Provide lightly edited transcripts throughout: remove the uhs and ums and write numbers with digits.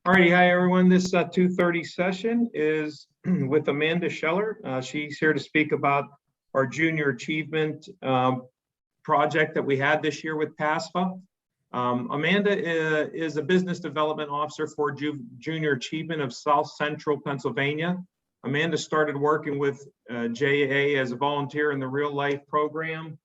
All righty, hi everyone. This 2:30 session is with Amanda Scheller. She's here to speak about our junior achievement project that we had this year with PASFAA. Amanda is a business development officer for Junior Achievement of South Central Pennsylvania. Amanda started working with JA as a volunteer in the real life program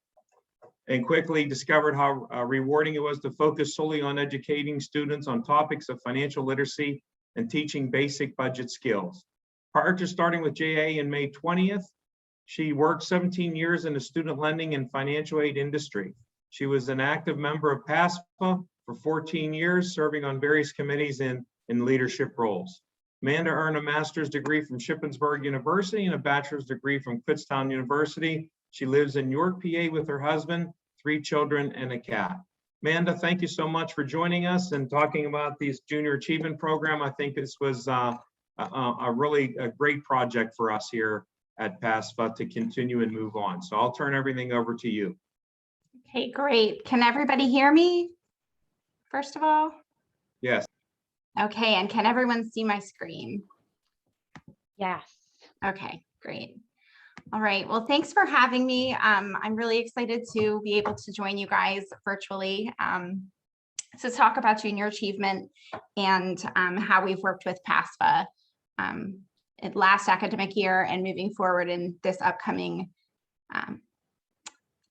and quickly discovered how rewarding it was to focus solely on educating students on topics of financial literacy and teaching basic budget skills. Prior to starting with JA in May 20th, she worked 17 years in the student lending and financial aid industry. She was an active member of PASFAA for 14 years, serving on various committees in leadership roles. Amanda earned a master's degree from Shippensburg University and a bachelor's degree from Kutztown University. She lives in York, PA with her husband, 3 children, and a cat. Amanda, thank you so much for joining us and talking about these junior achievement program. I think this was a really great project for us here at PASFAA to continue and move on. So I'll turn everything over to you. Okay, great. Can everybody hear me, first of all? Yes. Okay, and can everyone see my screen? Yes. Okay, great. All right, well, thanks for having me. I'm really excited to be able to join you guys virtually to talk about junior achievement and how we've worked with PASFAA last academic year and moving forward in this upcoming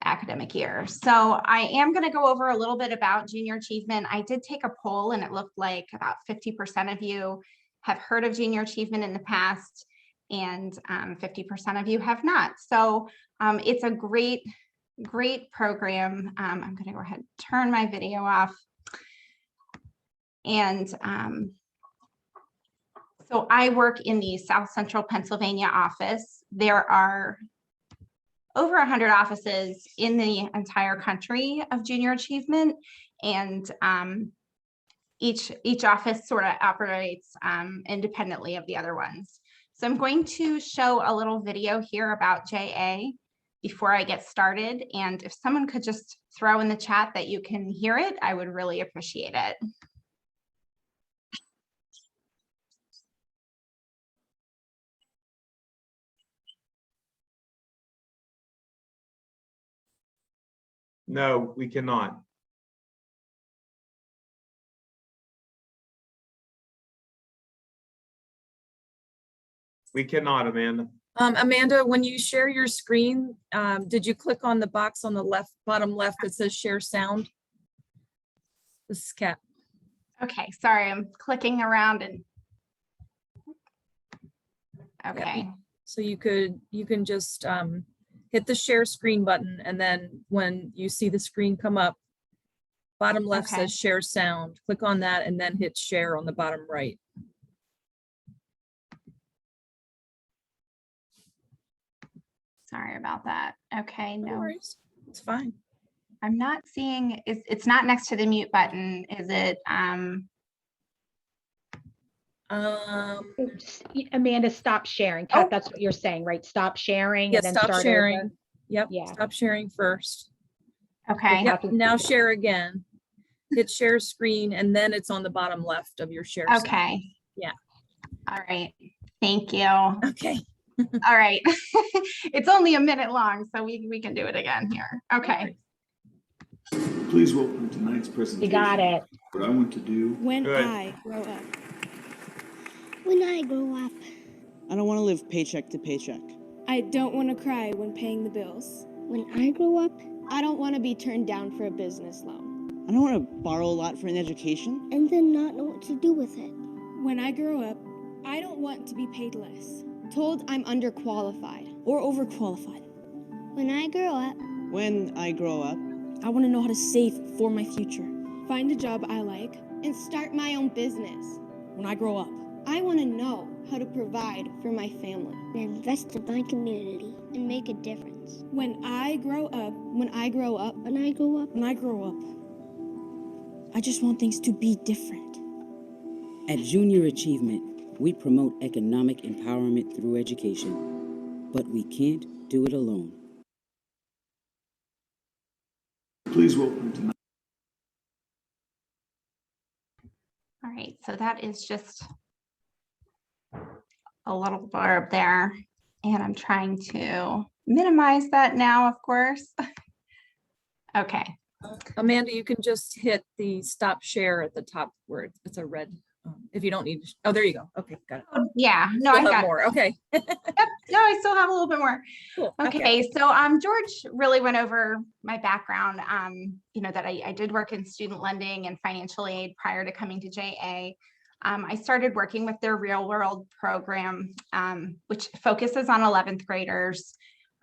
academic year. So I am going to go over a little bit about junior achievement. I did take a poll and it looked like about 50% of you have heard of junior achievement in the past, and 50% of you have not. So it's a great program. I'm going to go ahead and turn my video off. And so I work in the South Central Pennsylvania office. There are over 100 offices in the entire country of junior achievement, and each office sort of operates independently of the other ones. So I'm going to show a little video here about JA before I get started. And if someone could just throw in the chat that you can hear it, I would really appreciate it. No, we cannot. We cannot, Amanda. Amanda, when you share your screen, did you click on the box on the left, bottom left that says share sound? This is Kat. Okay, sorry, I'm clicking around and okay. Yeah. So you can just hit the share screen button, and then when you see the screen come up, bottom left says share sound. Click on that and then hit share on the bottom right. Sorry about that. Okay, No worries. It's fine. I'm not seeing, it's not next to the mute button, is it? Amanda, stop sharing. Kat, that's what you're saying, right? Stop sharing. Yeah, and then stop start sharing. over. Yep. Yeah. Stop sharing first. Okay. Yep. Now share again. Hit share screen, and then it's on the bottom left of your share. Okay. Sound. Yeah. All right. Thank you. Okay. All right. It's only a minute long, so we can do it again here. Okay. Please welcome tonight's presentation. You got it. What I want to do. When Good. I grow up. When I grow up. I don't want to live paycheck to paycheck. I don't want to cry when paying the bills. When I grow up. I don't want to be turned down for a business loan. I don't want to borrow a lot for an education. And then not know what to do with it. When I grow up, I don't want to be paid less. Told I'm underqualified or overqualified. When I grow up. When I grow up. I want to know how to save for my future. Find a job I like and start my own business. When I grow up, I want to know how to provide for my family. And invest in my community and make a difference. When I grow up, When I grow up. I just want things to be different. At Junior Achievement, we promote economic empowerment through education, but we can't do it alone. Please welcome tonight. All right, so that is just a little blurb there. And I'm trying to minimize that now, of course. Okay, Amanda, you can just hit the stop share at the top where it's a red, if you don't need, oh, there you go. Okay, got it. yeah, no, Still I have got more. Okay, Yep, no, I still have a little bit more. cool. Okay, so George really went over my background, you know, that I did work in student lending and financial aid prior to coming to JA. I started working with their real world program, which focuses on 11th graders.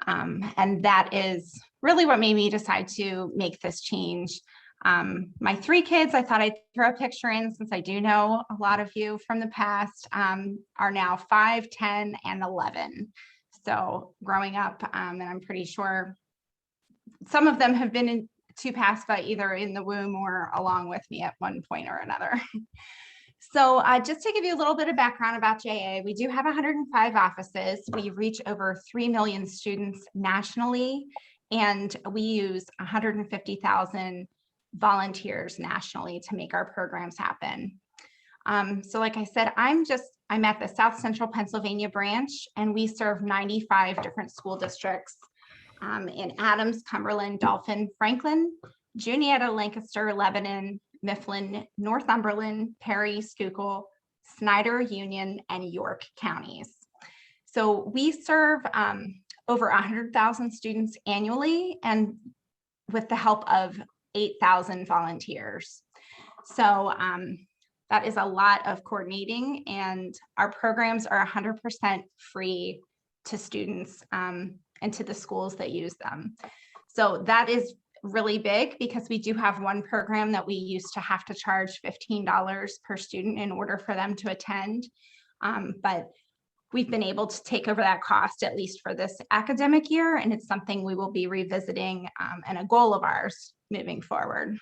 And that is really what made me decide to make this change. My 3 kids, I thought I'd throw a picture in since I do know a lot of you from the past, are now 5, 10, and 11. So growing up, and I'm pretty sure some of them have been to PASFAA either in the womb or along with me at one point or another. So just to give you a little bit of background about JA, we do have 105 offices. We reach over 3 million students nationally, and we use 150,000 volunteers nationally to make our programs happen. So like I said, I'm at the South Central Pennsylvania branch, and we serve 95 different school districts in Adams, Cumberland, Dauphin, Franklin, Juniata, Lancaster, Lebanon, Mifflin, Northumberland, Perry, Schuylkill, Snyder, Union, and York counties. So we serve over 100,000 students annually, and with the help of 8,000 volunteers. So that is a lot of coordinating, and our programs are 100% free to students and to the schools that use them. So that is really big, because we do have one program that we used to have to charge $15 per student in order for them to attend. But we've been able to take over that cost, at least for this academic year, and it's something we will be revisiting and a goal of ours moving forward.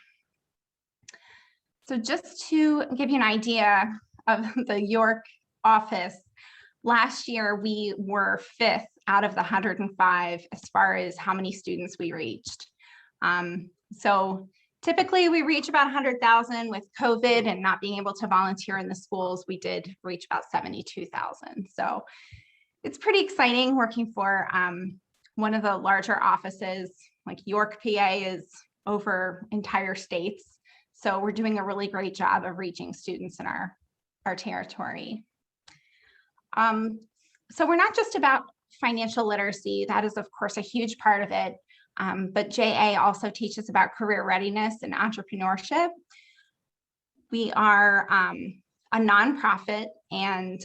So just to give you an idea of the York office, last year we were 5th out of the 105 as far as how many students we reached. So typically we reach about 100,000. With COVID and not being able to volunteer in the schools, we did reach about 72,000. So it's pretty exciting working for one of the larger offices. Like York, PA is over entire states. So we're doing a really great job of reaching students in our territory. So we're not just about financial literacy. That is, of course, a huge part of it. But JA also teaches about career readiness and entrepreneurship. We are a nonprofit, and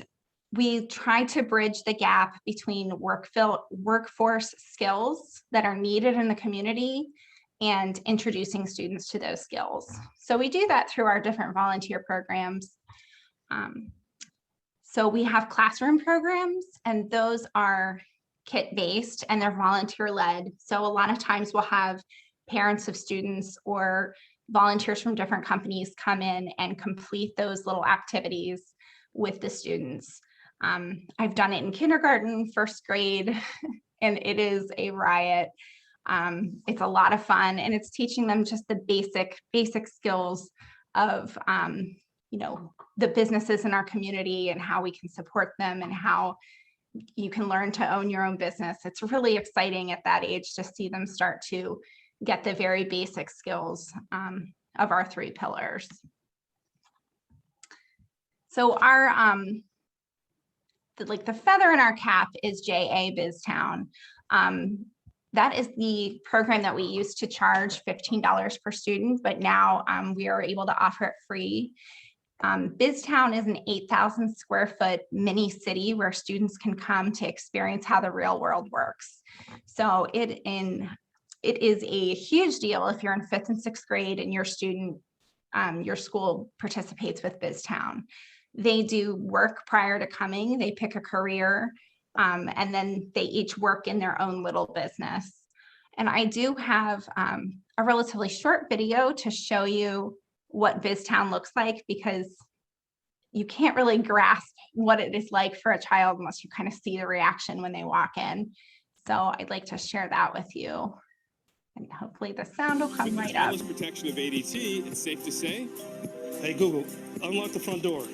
we try to bridge the gap between workforce skills that are needed in the community and introducing students to those skills. So we do that through our different volunteer programs. So we have classroom programs, and those are kit-based and they're volunteer-led. So a lot of times we'll have parents of students or volunteers from different companies come in and complete those little activities with the students. I've done it in kindergarten, 1st grade, and it is a riot. It's a lot of fun, and it's teaching them just the basic skills of you know, the businesses in our community and how we can support them and how you can learn to own your own business. It's really exciting at that age to see them start to get the very basic skills of our 3 pillars. So our the feather in our cap is JA BizTown. That is the program that we used to charge $15 per student, but now we are able to offer it free. BizTown is an 8,000 square foot mini city where students can come to experience how the real world works. So it is a huge deal if you're in 5th and 6th grade and your school participates with BizTown. They do work prior to coming, they pick a career, and then they each work in their own little business. And I do have a relatively short video to show you what BizTown looks like, because you can't really grasp what it is like for a child unless you kind of see the reaction when they walk in. So I'd like to share that with you. And hopefully the sound will come With the right up. timeless protection of ADT, it's safe to say. Hey Google, unlock the front door.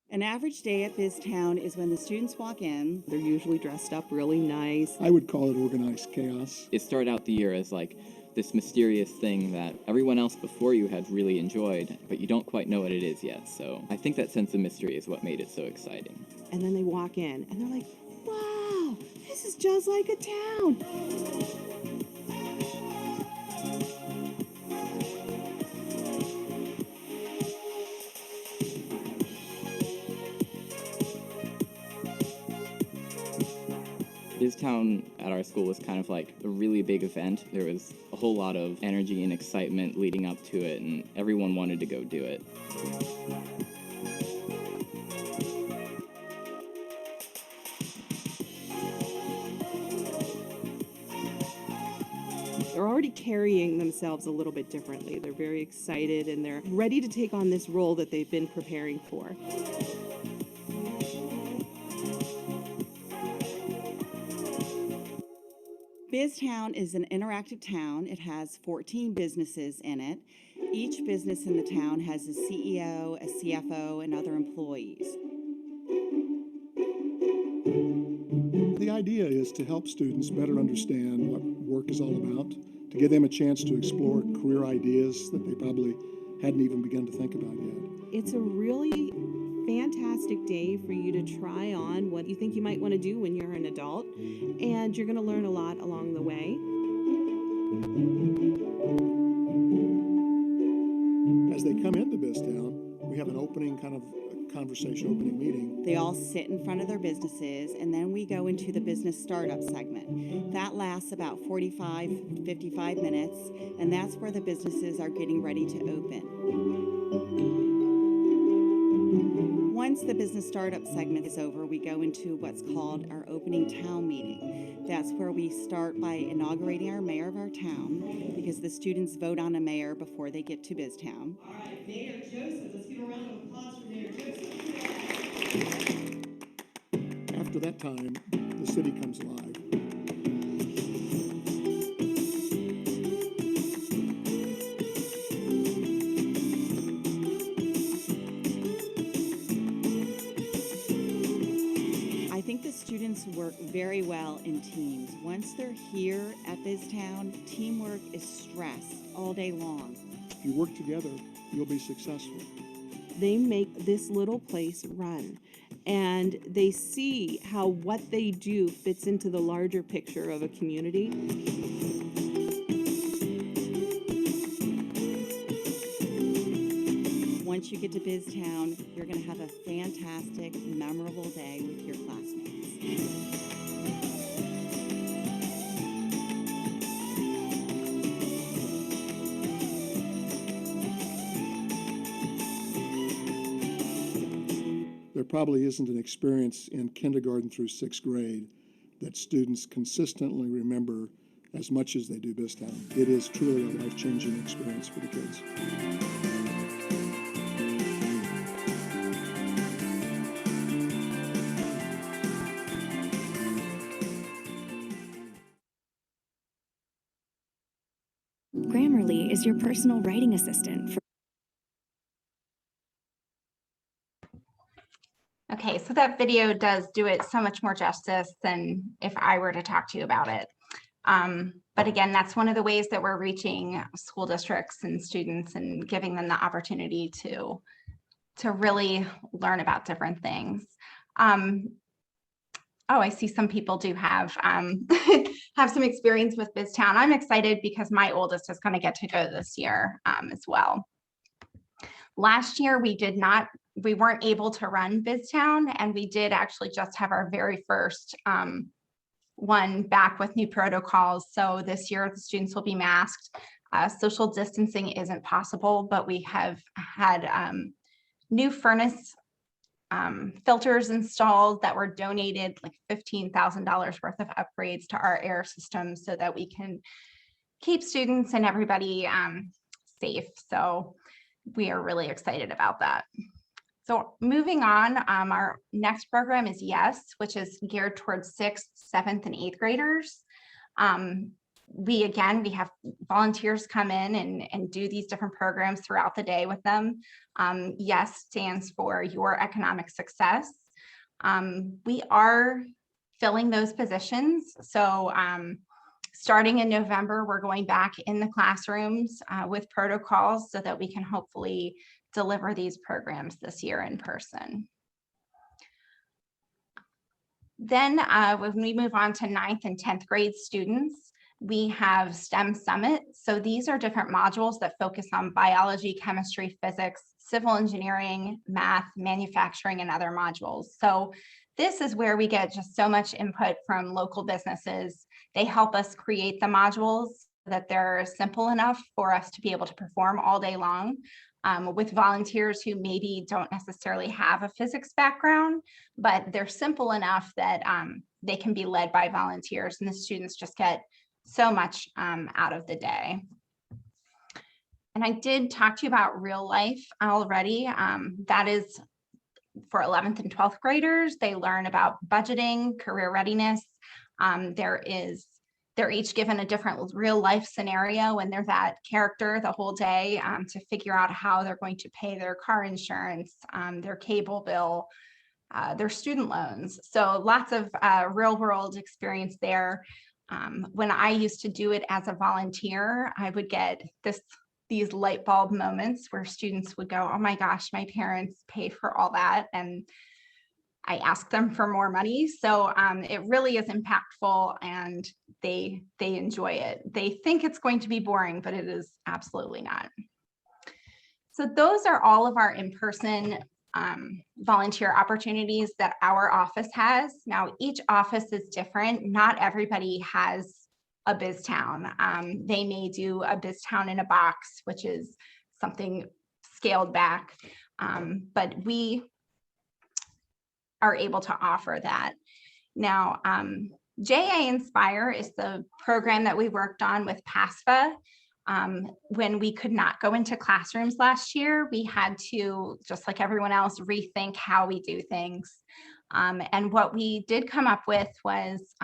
An average day at BizTown is when the students walk in. They're usually dressed up really nice. I would call it organized chaos. It started out the year as like this mysterious thing that everyone else before you had really enjoyed, but you don't quite know what it is yet. So I think that sense of mystery is what made it so exciting. And then they walk in and they're like, wow, this is just like a town. BizTown at our school was kind of like a really big event. There was a whole lot of energy and excitement leading up to it, and everyone wanted to go do it. They're already carrying themselves a little bit differently. They're very excited and they're ready to take on this role that they've been preparing for. BizTown is an interactive town. It has 14 businesses in it. Each business in the town has a CEO, a CFO, and other employees. The idea is to help students better understand what work is all about, to give them a chance to explore career ideas that they probably hadn't even begun to think about yet. It's a really fantastic day for you to try on what you think you might want to do when you're an adult, and you're going to learn a lot along the way. As they come into BizTown, we have an opening kind of conversation, opening meeting. They all sit in front of their businesses, and then we go into the business startup segment. That lasts about 45, 55 minutes, and that's where the businesses are getting ready to open. Once the business startup segment is over, we go into what's called our opening town meeting. That's where we start by inaugurating our mayor of our town, because the students vote on a mayor before they get to BizTown. All right, Mayor Joseph, let's give a round of applause for Mayor Joseph. After that time, the city comes alive. I think the students work very well in teams. Once they're here at BizTown, teamwork is stressed all day long. If you work together, you'll be successful. They make this little place run, and they see how what they do fits into the larger picture of a community. Once you get to BizTown, you're going to have a fantastic, memorable day with your classmates. There probably isn't an experience in kindergarten through sixth grade that students consistently remember as much as they do BizTown. It is truly a life-changing experience for the kids. Grammarly is your personal writing assistant for Okay, so that video does do it so much more justice than if I were to talk to you about it. But again, that's one of the ways that we're reaching school districts and students and giving them the opportunity to really learn about different things. Oh, I see some people do have have some experience with BizTown. I'm excited because my oldest is going to get to go this year as well. Last year, we weren't able to run BizTown, and we did actually just have our very first one back with new protocols. So this year the students will be masked. Social distancing isn't possible, but we have had new furnace filters installed that were donated, like $15,000 worth of upgrades to our air system so that we can keep students and everybody safe. So we are really excited about that. So moving on, our next program is YES, which is geared towards 6th, 7th, and 8th graders. We have volunteers come in and do these different programs throughout the day with them. YES stands for Your Economic Success. We are filling those positions. So starting in November, we're going back in the classrooms with protocols so that we can hopefully deliver these programs this year in person. Then when we move on to 9th and 10th grade students, we have STEM Summit. So these are different modules that focus on biology, chemistry, physics, civil engineering, math, manufacturing, and other modules. So this is where we get just so much input from local businesses. They help us create the modules so that they're simple enough for us to be able to perform all day long. With volunteers who maybe don't necessarily have a physics background, but they're simple enough that they can be led by volunteers, and the students just get so much out of the day. And I did talk to you about real life already. That is for 11th and 12th graders. They learn about budgeting, career readiness. They're each given a different real life scenario, and they're that character the whole day to figure out how they're going to pay their car insurance, their cable bill, their student loans. So lots of real world experience there. When I used to do it as a volunteer, I would get these light bulb moments where students would go, oh my gosh, my parents pay for all that. And I ask them for more money. So it really is impactful, and they enjoy it. They think it's going to be boring, but it is absolutely not. So those are all of our in-person volunteer opportunities that our office has. Now, each office is different. Not everybody has a BizTown. They may do a BizTown in a box, which is something scaled back, but we are able to offer that. Now, JA Inspire is the program that we worked on with PASFAA. When we could not go into classrooms last year, we had to, just like everyone else, rethink how we do things. And what we did come up with was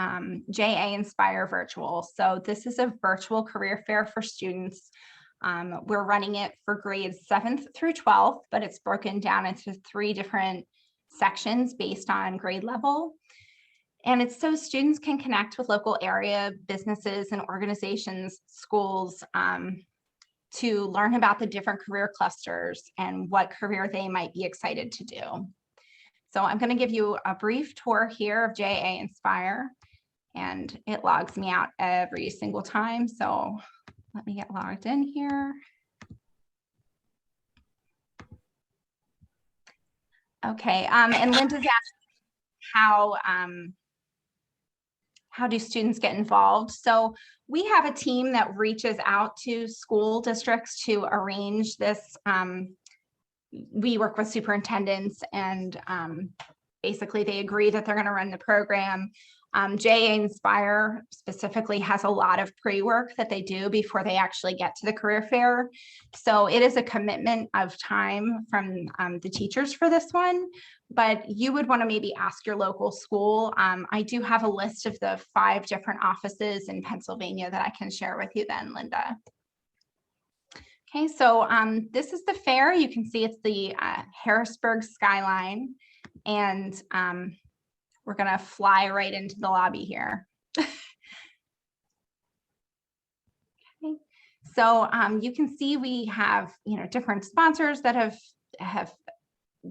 JA Inspire Virtual. So this is a virtual career fair for students. We're running it for grades 7th through 12th, but it's broken down into 3 different sections based on grade level. And it's so students can connect with local area businesses and organizations, schools, to learn about the different career clusters and what career they might be excited to do. So I'm going to give you a brief tour here of JA Inspire, and it logs me out every single time. So let me get logged in here. Okay, and Linda's asked how do students get involved? So we have a team that reaches out to school districts to arrange this. We work with superintendents, and basically they agree that they're going to run the program. JA Inspire specifically has a lot of pre-work that they do before they actually get to the career fair. So it is a commitment of time from the teachers for this one, but you would want to maybe ask your local school. I do have a list of the 5 different offices in Pennsylvania that I can share with you then, Linda. Okay, so this is the fair. You can see it's the Harrisburg skyline, and we're gonna fly right into the lobby here. Okay. So you can see we have, different sponsors that have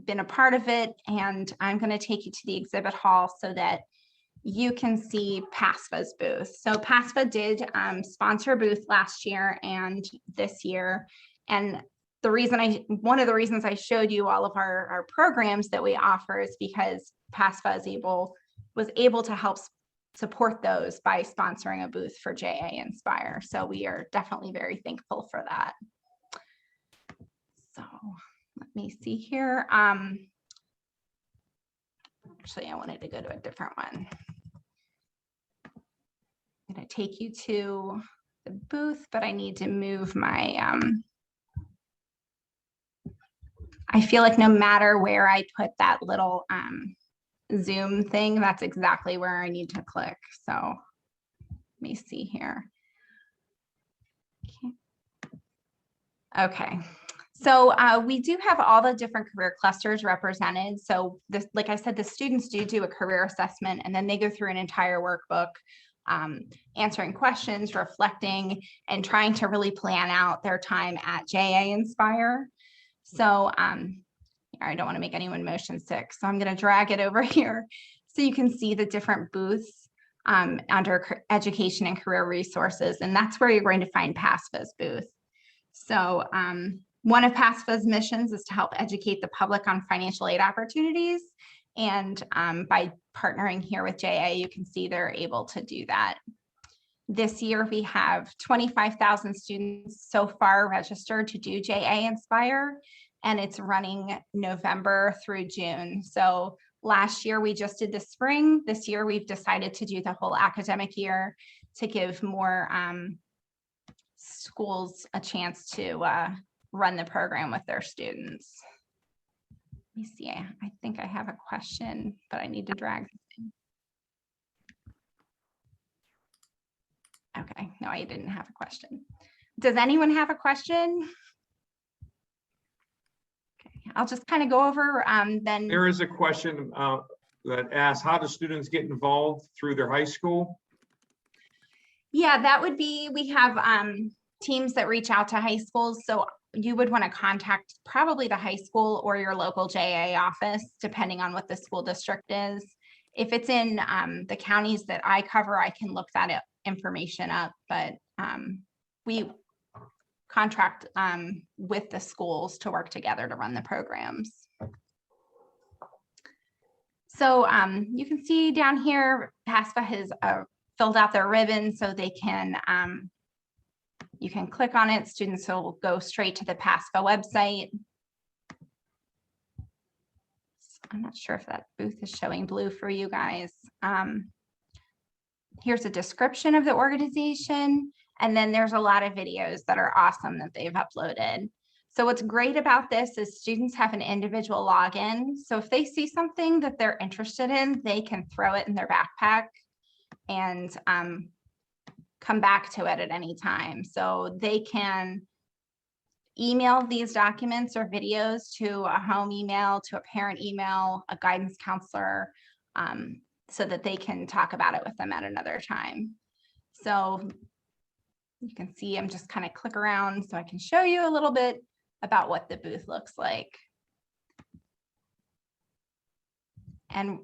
been a part of it, and I'm going to take you to the exhibit hall so that you can see PASFAA's booth. So PASFAA did sponsor a booth last year and this year, and one of the reasons I showed you all of our programs that we offer is because PASFAA was able to help support those by sponsoring a booth for JA Inspire. So we are definitely very thankful for that. So let me see here. Actually, I wanted to go to a different one. I'm going to take you to the booth, but I need to move my I feel like no matter where I put that little Zoom thing, that's exactly where I need to click. So let me see here. Okay. So we do have all the different career clusters represented. So this, like I said, the students do a career assessment, and then they go through an entire workbook, answering questions, reflecting, and trying to really plan out their time at JA Inspire. So I don't want to make anyone motion sick, so I'm going to drag it over here so you can see the different booths under education and career resources, and that's where you're going to find PASFAA's booth. So one of PASFAA's missions is to help educate the public on financial aid opportunities, and by partnering here with JA, you can see they're able to do that. This year, we have 25,000 students so far registered to do JA Inspire, and it's running November through June. So last year we just did the spring. This year we've decided to do the whole academic year to give more schools a chance to run the program with their students. Let me see, I think I have a question, but I need to drag this in. Okay, no, I didn't have a question. Does anyone have a question? I'll just kind of go over then. There is a question that asks, how do students get involved through their high school? Yeah, that would be, we have teams that reach out to high schools. So you would want to contact probably the high school or your local JA office, depending on what the school district is. If it's in the counties that I cover, I can look that information up, but we contract with the schools to work together to run the programs. So you can see down here, PASFAA has filled out their ribbon so they can, you can click on it. Students will go straight to the PASFAA website. I'm not sure if that booth is showing blue for you guys. Here's a description of the organization. And then there's a lot of videos that are awesome that they've uploaded. So what's great about this is students have an individual login. So if they see something that they're interested in, they can throw it in their backpack and come back to it at any time. So they can email these documents or videos to a home email, to a parent email, a guidance counselor, so that they can talk about it with them at another time. So you can see I'm just kind of click around so I can show you a little bit about what the booth looks like. And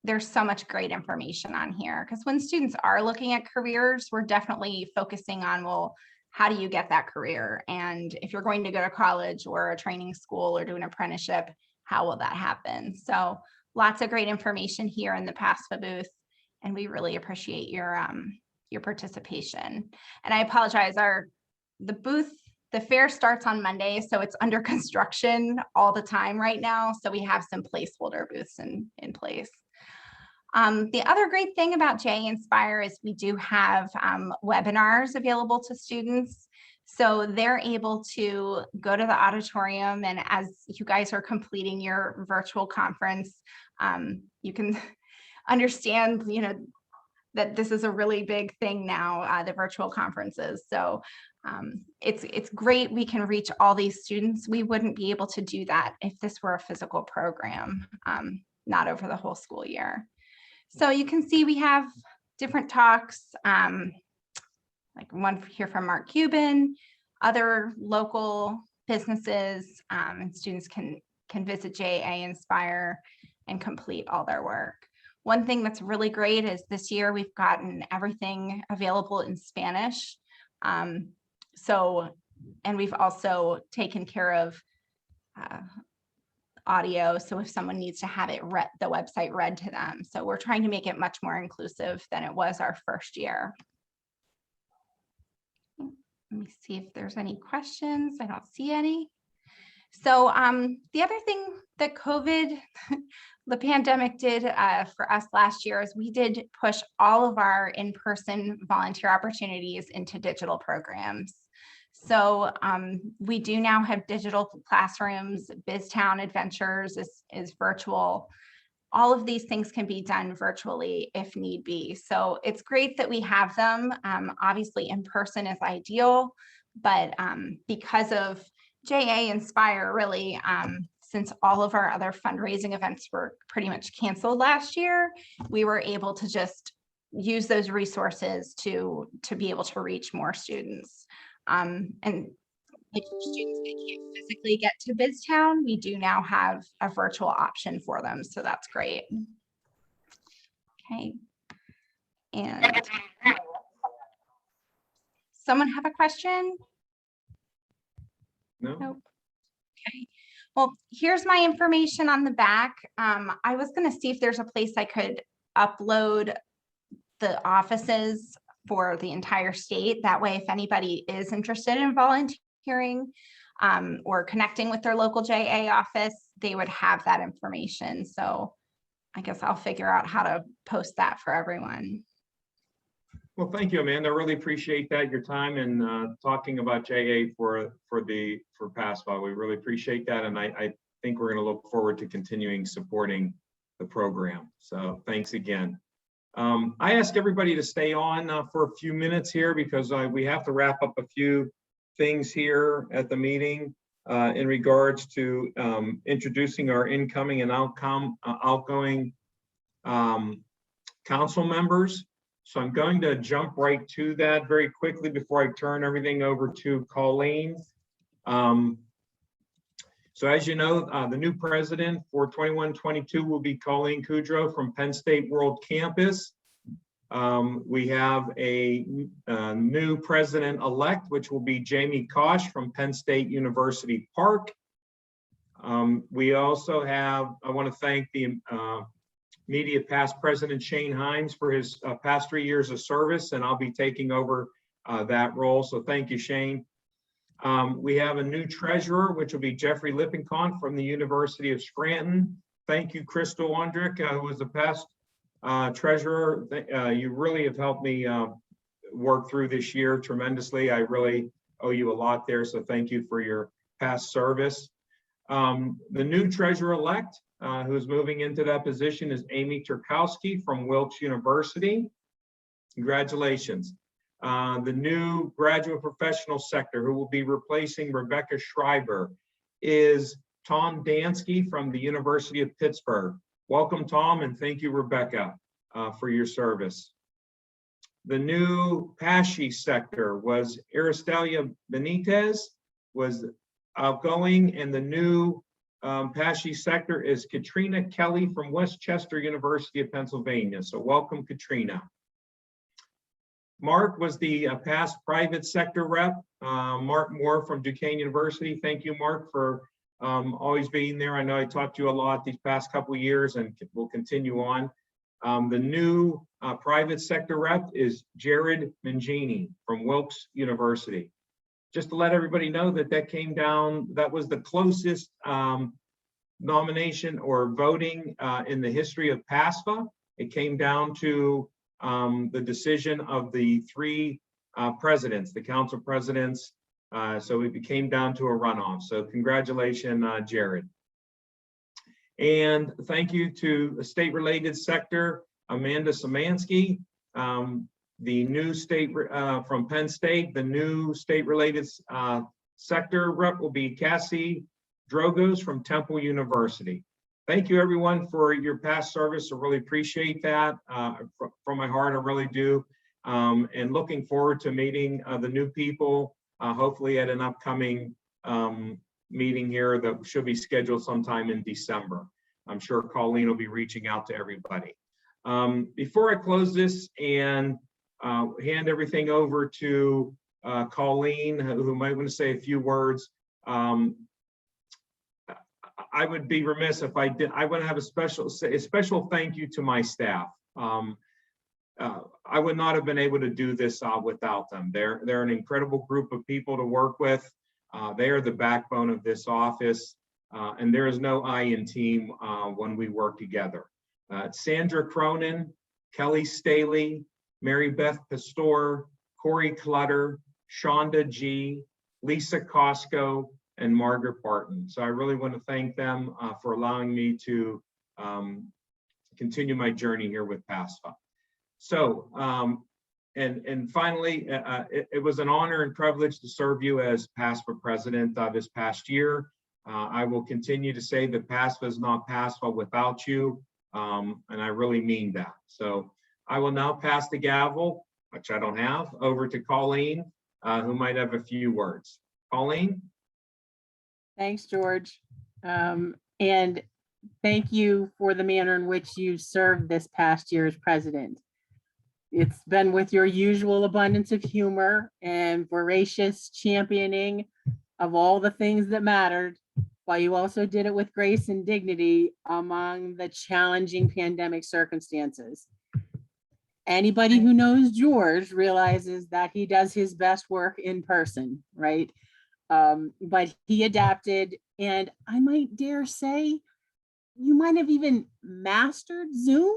there's so much great information on here, because when students are looking at careers, we're definitely focusing on, well, how do you get that career? And if you're going to go to college or a training school or do an apprenticeship, how will that happen? So lots of great information here in the PASFAA booth, and we really appreciate your participation. And I apologize, the fair starts on Monday, so it's under construction all the time right now. So we have some placeholder booths in place. The other great thing about JA Inspire is we do have webinars available to students. So they're able to go to the auditorium, and as you guys are completing your virtual conference, you can understand, that this is a really big thing now, the virtual conferences. So it's great. We can reach all these students. We wouldn't be able to do that if this were a physical program, not over the whole school year. So you can see we have different talks, like one here from Mark Cuban, other local businesses, and students can visit JA Inspire and complete all their work. One thing that's really great is this year we've gotten everything available in Spanish. And we've also taken care of audio. So if someone needs to have it read, the website read to them. So we're trying to make it much more inclusive than it was our first year. Let me see if there's any questions. I don't see any. So the other thing that COVID, the pandemic did for us last year is we did push all of our in-person volunteer opportunities into digital programs. So we do now have digital classrooms. BizTown Adventures is virtual. All of these things can be done virtually if need be. So it's great that we have them. Obviously, in person is ideal, but because of JA Inspire, really, since all of our other fundraising events were pretty much canceled last year, we were able to just use those resources to be able to reach more students. And if students that can't physically get to BizTown, we do now have a virtual option for them, so that's great. Okay. And someone have a question? No? Nope. Okay. Well, here's my information on the back. I was going to see if there's a place I could upload the offices for the entire state. That way, if anybody is interested in volunteering or connecting with their local JA office, they would have that information. So I guess I'll figure out how to post that for everyone. Well, thank you, Amanda. I really appreciate that, your time and talking about JA for PASFAA. We really appreciate that. And I think we're going to look forward to continuing supporting the program. So thanks again. I asked everybody to stay on for a few minutes here because we have to wrap up a few things here at the meeting in regards to introducing our incoming and outgoing council members. So I'm going to jump right to that very quickly before I turn everything over to Colleen. So as you know, the new president for 21-22 will be Colleen Kudrow from Penn State World Campus. We have a new president-elect, which will be Jamie Kosh from Penn State University Park. We also have, I want to thank the media past president Shane Hines for his past 3 years of service, and I'll be taking over that role. So thank you, Shane. We have a new treasurer, which will be Jeffrey Lippincott from the University of Scranton. Thank you, Crystal Wondrick, who was the past treasurer. You really have helped me work through this year tremendously. I really owe you a lot there, so thank you for your past service. The new treasurer-elect who's moving into that position is Amy Turkowski from Wilkes University. Congratulations. The new graduate professional sector who will be replacing Rebecca Schreiber is Tom Dansky from the University of Pittsburgh. Welcome, Tom, and thank you, Rebecca, for your service. The new PASFAA sector was Aristelia Benitez, was outgoing, and the new PASFAA sector is Katrina Kelly from Westchester University of Pennsylvania. So welcome, Katrina. Mark was the past private sector rep. Mark Moore from Duquesne University. Thank you, Mark, for always being there. I know I talked to you a lot these past couple of years and we'll continue on. The new private sector rep is Jared Mangini from Wilkes University. Just to let everybody know that that came down, that was the closest nomination or voting in the history of PASFAA. It came down to the decision of the three presidents, the council presidents. So it came down to a runoff. So congratulations, Jared. And thank you to the state-related sector, Amanda Szymanski, the new state from Penn State. The new state-related sector rep will be Cassie Drogos from Temple University. Thank you, everyone, for your past service. I really appreciate that from my heart. I really do. And looking forward to meeting the new people, hopefully at an upcoming meeting here that should be scheduled sometime in December. I'm sure Colleen will be reaching out to everybody. Before I close this and hand everything over to Colleen, who might want to say a few words, I would be remiss if I did. I want to have a special thank you to my staff. I would not have been able to do this without them. They're an incredible group of people to work with. They are the backbone of this office, and there is no I in team when we work together. Sandra Cronin, Kelly Staley, Mary Beth Pastor, Corey Clutter, Shonda G, Lisa Costco, and Margaret Barton. So I really want to thank them for allowing me to continue my journey here with PASFAA. So, and finally, it was an honor and privilege to serve you as PASFAA president this past year. I will continue to say that PASFAA is not PASFAA without you, and I really mean that. So I will now pass the gavel, which I don't have, over to Colleen, who might have a few words. Colleen? Thanks, George. And thank you for the manner in which you served this past year as president. It's been with your usual abundance of humor and voracious championing of all the things that mattered, while you also did it with grace and dignity among the challenging pandemic circumstances. Anybody who knows George realizes that he does his best work in person, right? But he adapted, and I might dare say, you might have even mastered Zoom.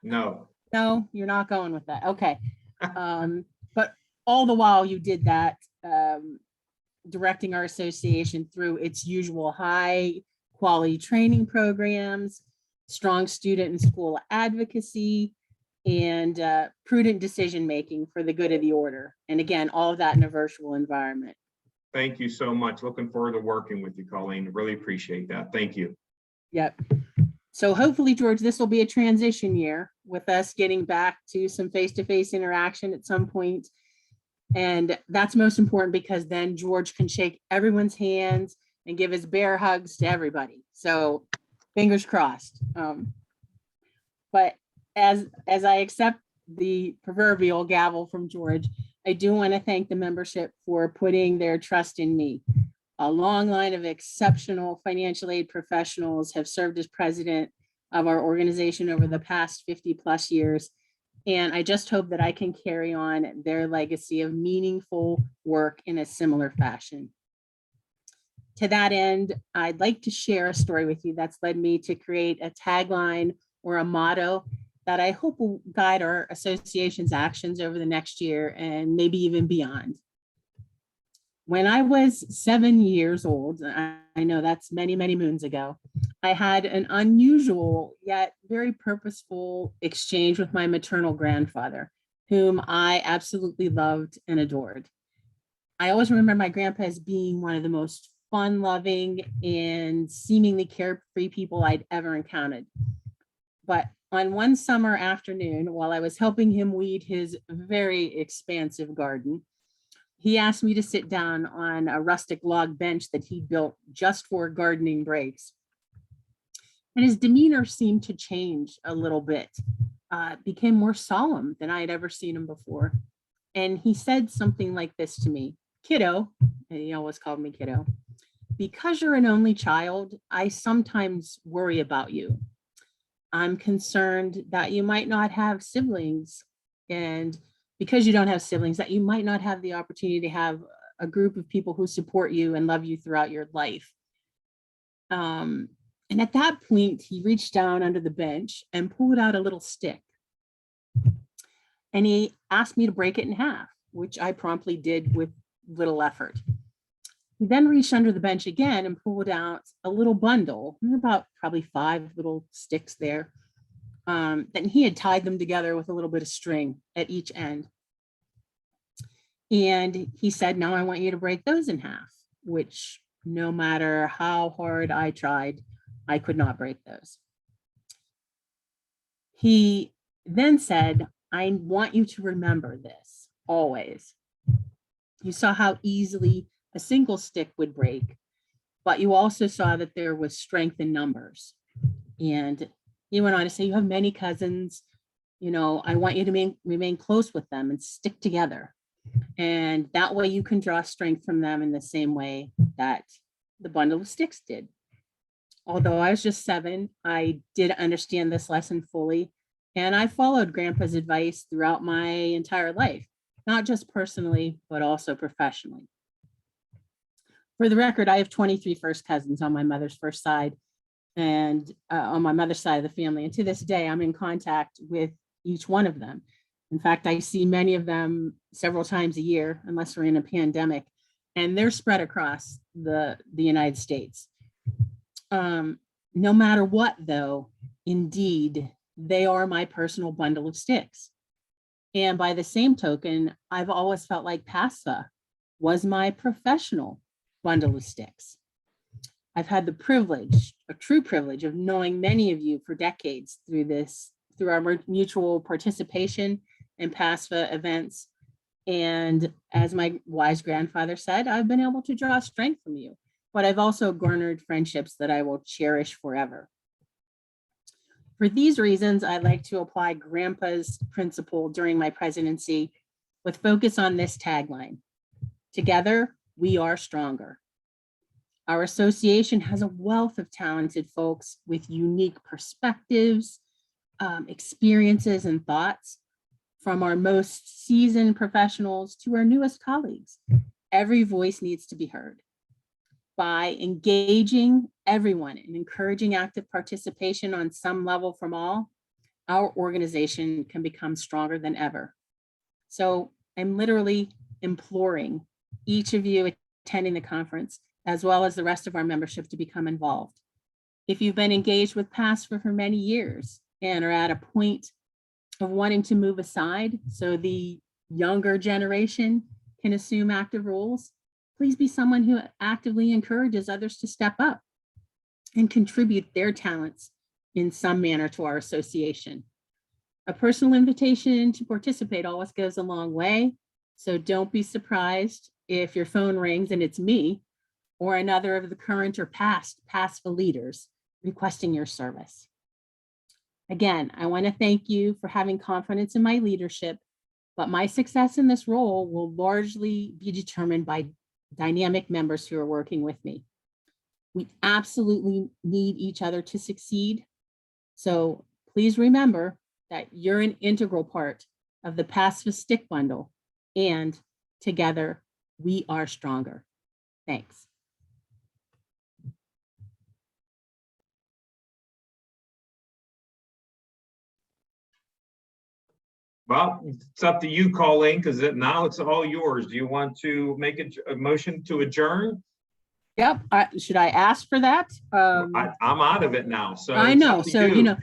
No. No, you're not going with that. Okay. But all the while you did that, directing our association through its usual high quality training programs, strong student and school advocacy, and prudent decision-making for the good of the order. And again, all of that in a virtual environment. Thank you so much. Looking forward to working with you, Colleen. Really appreciate that. Thank you. Yep. So hopefully, George, this will be a transition year with us getting back to some face-to-face interaction at some point. And that's most important because then George can shake everyone's hands and give his bear hugs to everybody. So fingers crossed. But as I accept the proverbial gavel from George, I do want to thank the membership for putting their trust in me. A long line of exceptional financial aid professionals have served as president of our organization over the past 50 plus years. And I just hope that I can carry on their legacy of meaningful work in a similar fashion. To that end, I'd like to share a story with you that's led me to create a tagline or a motto that I hope will guide our association's actions over the next year and maybe even beyond. When I was 7 years old, I know that's many, many moons ago, I had an unusual yet very purposeful exchange with my maternal grandfather, whom I absolutely loved and adored. I always remember my grandpa as being one of the most fun-loving and seemingly carefree people I'd ever encountered. But on one summer afternoon, while I was helping him weed his very expansive garden, he asked me to sit down on a rustic log bench that he built just for gardening breaks. And his demeanor seemed to change a little bit, became more solemn than I had ever seen him before. And he said something like this to me, "Kiddo," and he always called me kiddo, "because you're an only child, I sometimes worry about you. I'm concerned that you might not have siblings, and because you don't have siblings, that you might not have the opportunity to have a group of people who support you and love you throughout your life." And at that point, he reached down under the bench and pulled out a little stick. And he asked me to break it in half, which I promptly did with little effort. He then reached under the bench again and pulled out a little bundle, about probably 5 little sticks there. Then he had tied them together with a little bit of string at each end. And he said, "Now I want you to break those in half," which no matter how hard I tried, I could not break those. He then said, "I want you to remember this always. You saw how easily a single stick would break, but you also saw that there was strength in numbers." And he went on to say, "You have many cousins, I want you to remain close with them and stick together. And that way you can draw strength from them in the same way that the bundle of sticks did." Although I was just 7, I did understand this lesson fully, and I followed Grandpa's advice throughout my entire life, not just personally, but also professionally. For the record, I have 23 first cousins on my mother's first side, and on my mother's side of the family. And to this day, I'm in contact with each one of them. In fact, I see many of them several times a year, unless we're in a pandemic. and they're spread across the United States. No matter what, though, indeed, they are my personal bundle of sticks. And by the same token, I've always felt like PASFAA was my professional bundle of sticks. I've had the privilege, a true privilege, of knowing many of you for decades through our mutual participation in PASFAA events. And as my wise grandfather said, I've been able to draw strength from you, but I've also garnered friendships that I will cherish forever. For these reasons, I'd like to apply Grandpa's principle during my presidency with focus on this tagline: together, we are stronger. Our association has a wealth of talented folks with unique perspectives, experiences, and thoughts, from our most seasoned professionals to our newest colleagues. Every voice needs to be heard. By engaging everyone and encouraging active participation on some level from all, our organization can become stronger than ever. So I'm literally imploring each of you attending the conference, as well as the rest of our membership, to become involved. If you've been engaged with PASFAA for many years and are at a point of wanting to move aside so the younger generation can assume active roles, please be someone who actively encourages others to step up and contribute their talents in some manner to our association. A personal invitation to participate always goes a long way, so don't be surprised if your phone rings and it's me or another of the current or past PASFAA leaders requesting your service. Again, I want to thank you for having confidence in my leadership, but my success in this role will largely be determined by dynamic members who are working with me. We absolutely need each other to succeed. So please remember that you're an integral part of the PASFAA stick bundle, and together we are stronger. Thanks. Well, it's up to you, Colleen, because now it's all yours. Do you want to make a motion to adjourn? Yep. Should I ask for that? I'm out of it now, so I it's know. up to So, you know,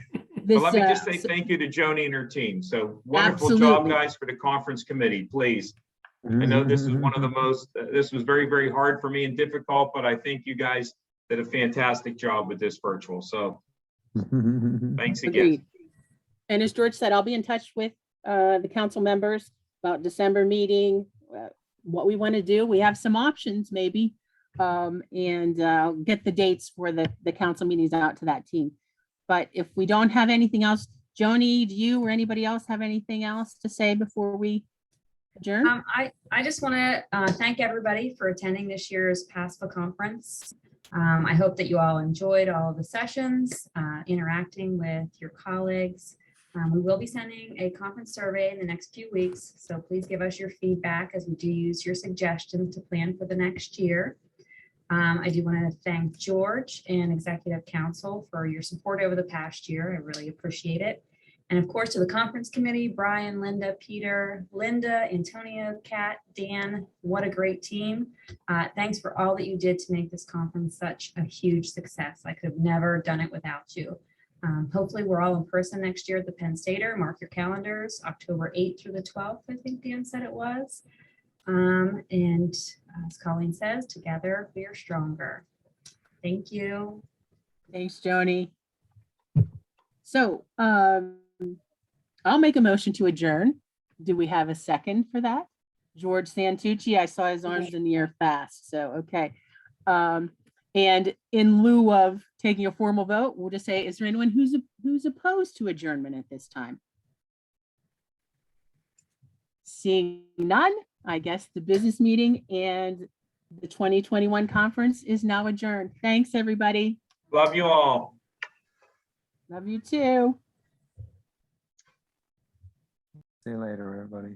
But let me just say thank you to Joni and her team. So wonderful job, Absolutely. guys, for the conference committee, please. I know this is one of the most, this was very, very hard for me and difficult, but I think you guys did a fantastic job with this virtual. So thanks again. Agreed. And as George said, I'll be in touch with the council members about December meeting, what we want to do. We have some options maybe, and get the dates for the council meetings out to that team. But if we don't have anything else, Joni, do you or anybody else have anything else to say before we adjourn? I just want to thank everybody for attending this year's PASFAA conference. I hope that you all enjoyed all of the sessions, interacting with your colleagues. We will be sending a conference survey in the next few weeks, so please give us your feedback as we do use your suggestions to plan for the next year. I do want to thank George and Executive Council for your support over the past year. I really appreciate it. And of course, to the conference committee, Brian, Linda, Peter, Linda, Antonio, Kat, Dan, what a great team. Thanks for all that you did to make this conference such a huge success. I could have never done it without you. Hopefully we're all in person next year at the Penn Stater. Mark your calendars, October 8th through the 12th, I think Dan said it was. And as Colleen says, together we are stronger. Thank you. Thanks, Joni. So I'll make a motion to adjourn. Do we have a second for that? George Santucci, I saw his arms in the air fast, so okay. And in lieu of taking a formal vote, we'll just say, is there anyone who's opposed to adjournment at this time? Seeing none, I guess the business meeting and the 2021 conference is now adjourned. Thanks, everybody. Love you all. Love you too. See you later, everybody.